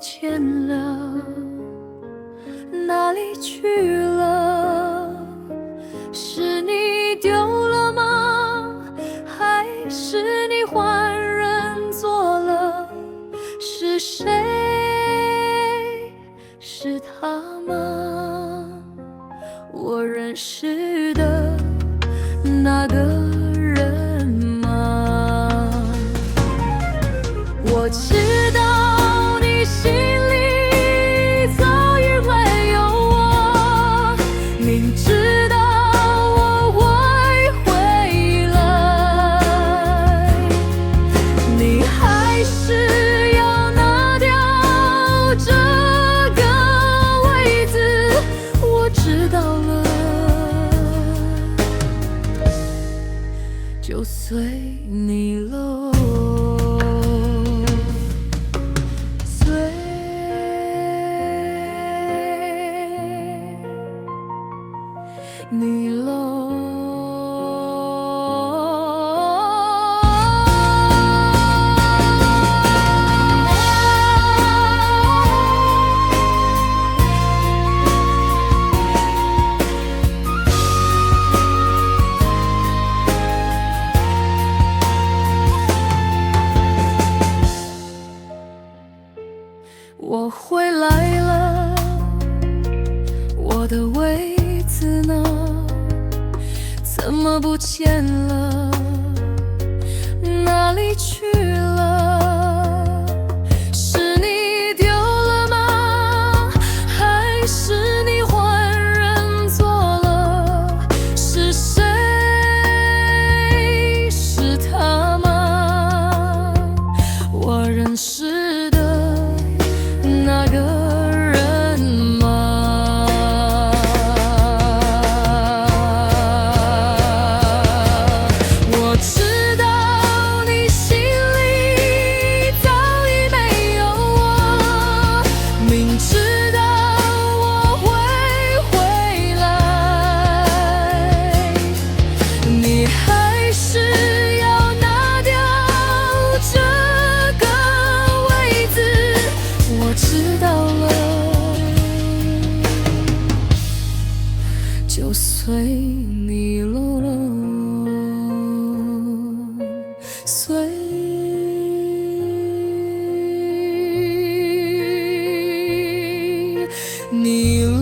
见了？哪里去了？是你丢了吗？还是你换人做了？是谁？是他吗？我认识的那个人吗？我知道你心里早已没有我，明知道我会回来，你还是要拿掉这个位子。我知道了，就随你喽。你喽。我回来了，我的位子呢？怎么不见了？哪里去了？是你丢了吗？还是你换人做了？是谁？是他吗？我认识的那个人吗？我知道你心里早已没有我，明知道我会回来，你还是要拿掉这个位子。我知道了，就随你喽，随你喽。